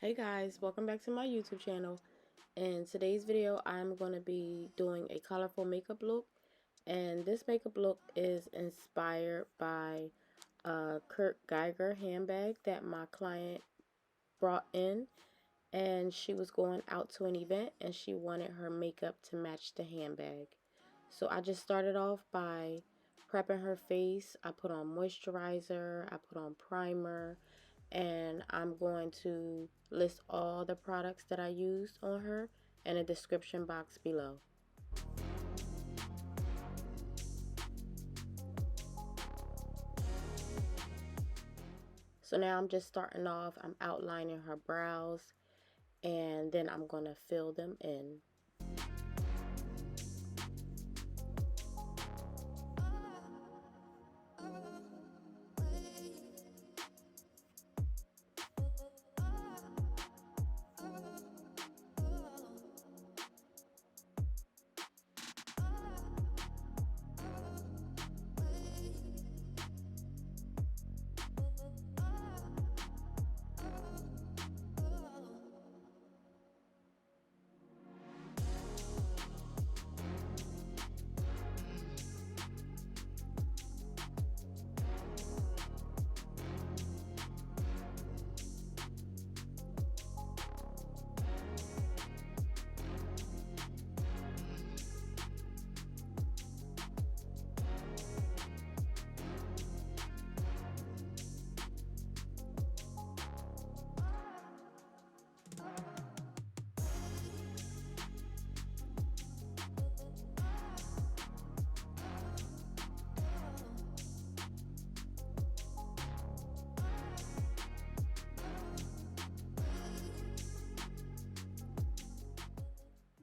Hey guys, welcome back to my YouTube channel. In today's video, I'm going to be doing a colorful makeup look. And this makeup look is inspired by a Kurt Geiger handbag that my client brought in. And she was going out to an event and she wanted her makeup to match the handbag. So I just started off by prepping her face. I put on moisturizer, I put on primer, and I'm going to list all the products that I used on her in the description box below. So now I'm just starting off, I'm outlining her brows, and then I'm going to fill them in.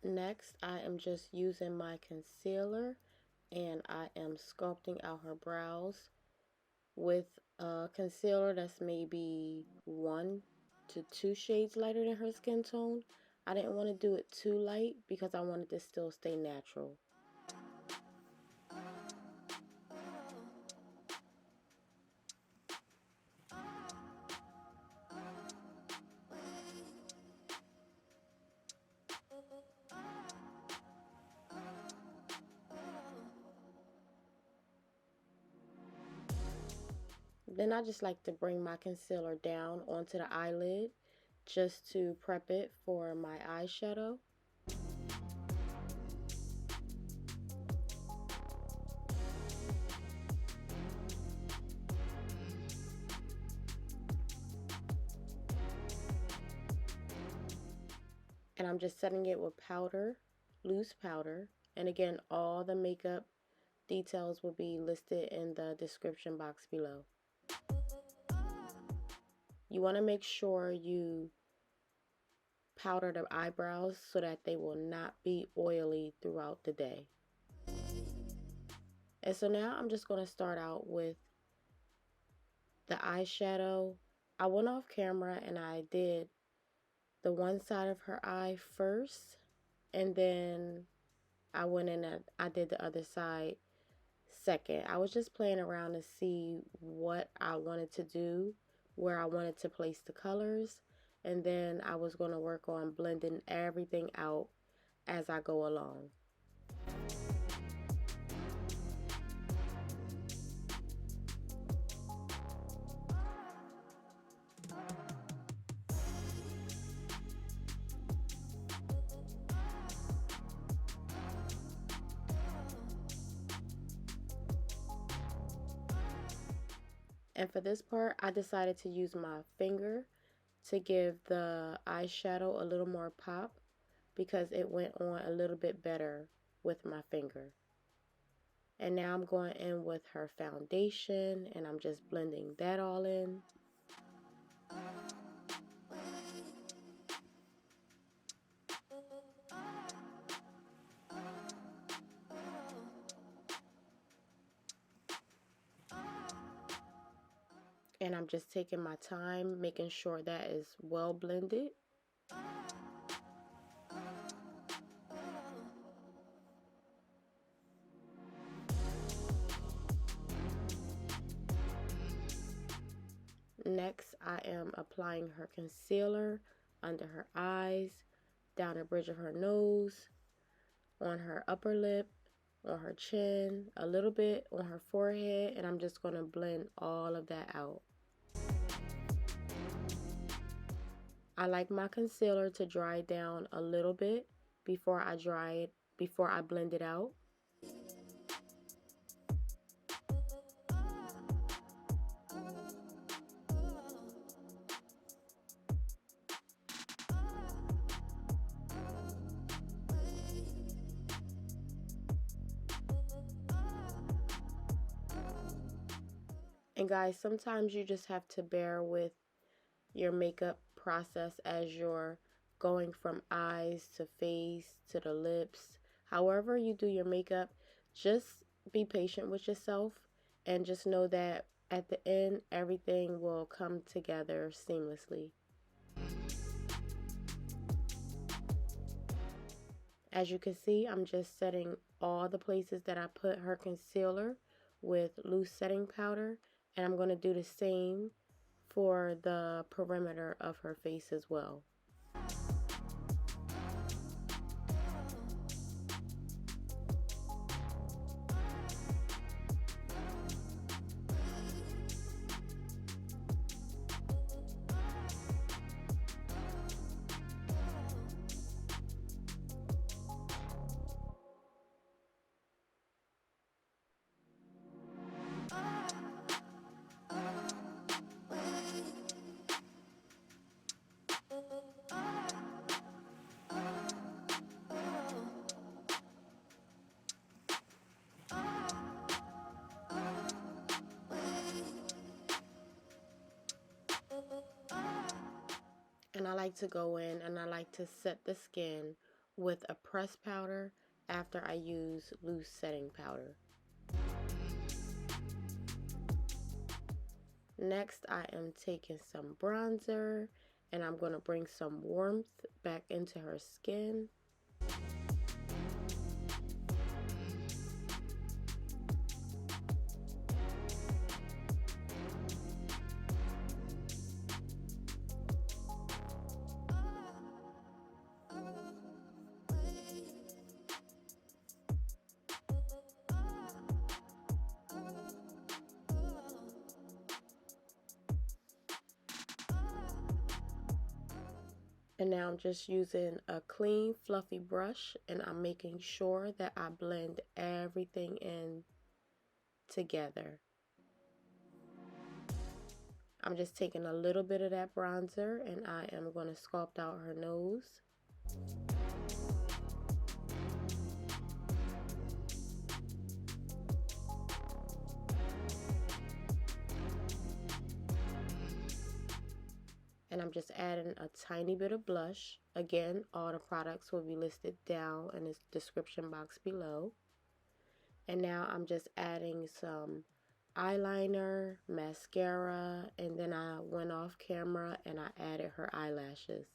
Next, I am just using my concealer and I am sculpting out her brows with a concealer that's maybe 1 to 2 shades lighter than her skin tone. I didn't want to do it too light because I wanted to still stay natural. Then I just like to bring my concealer down onto the eyelid just to prep it for my eyeshadow. And I'm just setting it with powder, loose powder. And again, all the makeup details will be listed in the description box below. You want to make sure you powder the eyebrows so that they will not be oily throughout the day. And so now I'm just going to start out with the eyeshadow. I went off camera and I did the one side of her eye first, and then I went in and I did the other side second. I was just playing around to see what I wanted to do, where I wanted to place the colors, and then I was going to work on blending everything out as I go along. And for this part, I decided to use my finger to give the eyeshadow a little more pop because it went on a little bit better with my finger. And now I'm going in with her foundation and I'm just blending that all in. And I'm just taking my time, making sure that is well blended. Next, I am applying her concealer under her eyes, down the bridge of her nose, on her upper lip, on her chin, a little bit on her forehead, and I'm just going to blend all of that out. I like my concealer to dry down a little bit before I blend it out. And guys, sometimes you just have to bear with your makeup process as you're going from eyes to face to the lips. However you do your makeup, just be patient with yourself and just know that at the end, everything will come together seamlessly. As you can see, I'm just setting all the places that I put her concealer with loose setting powder, and I'm going to do the same for the perimeter of her face as well. And I like to go in and I like to set the skin with a pressed powder after I use loose setting powder. Next, I am taking some bronzer and I'm going to bring some warmth back into her skin. And now I'm just using a clean, fluffy brush, and I'm making sure that I blend everything in together. I'm just taking a little bit of that bronzer, and I am going to sculpt out her nose. And I'm just adding a tiny bit of blush. Again, all the products will be listed down in the description box below. And now I'm just adding some eyeliner, mascara, and then I went off camera and I added her eyelashes.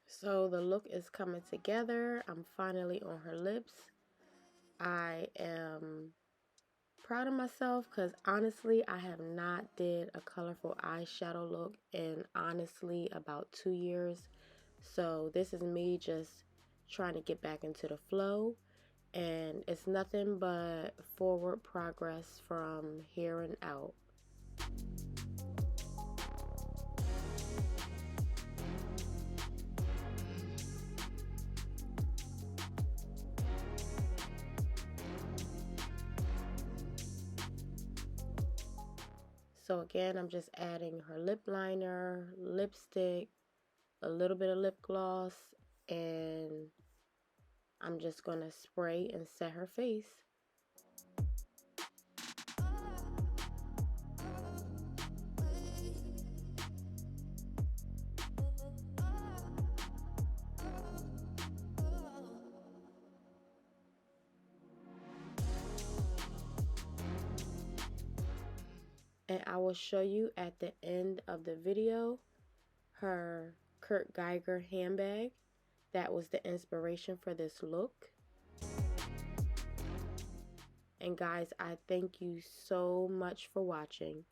So the look is coming together. I'm finally on her lips. I am proud of myself because honestly, I have not did a colorful eyeshadow look in honestly about 2 years. So this is me just trying to get back into the flow, and it's nothing but forward progress from here and out. So again, I'm just adding her lip liner, lipstick, a little bit of lip gloss, and I'm just going to spray and set her face. And I will show you at the end of the video her Kurt Geiger handbag. That was the inspiration for this look. And guys, I thank you so much for watching.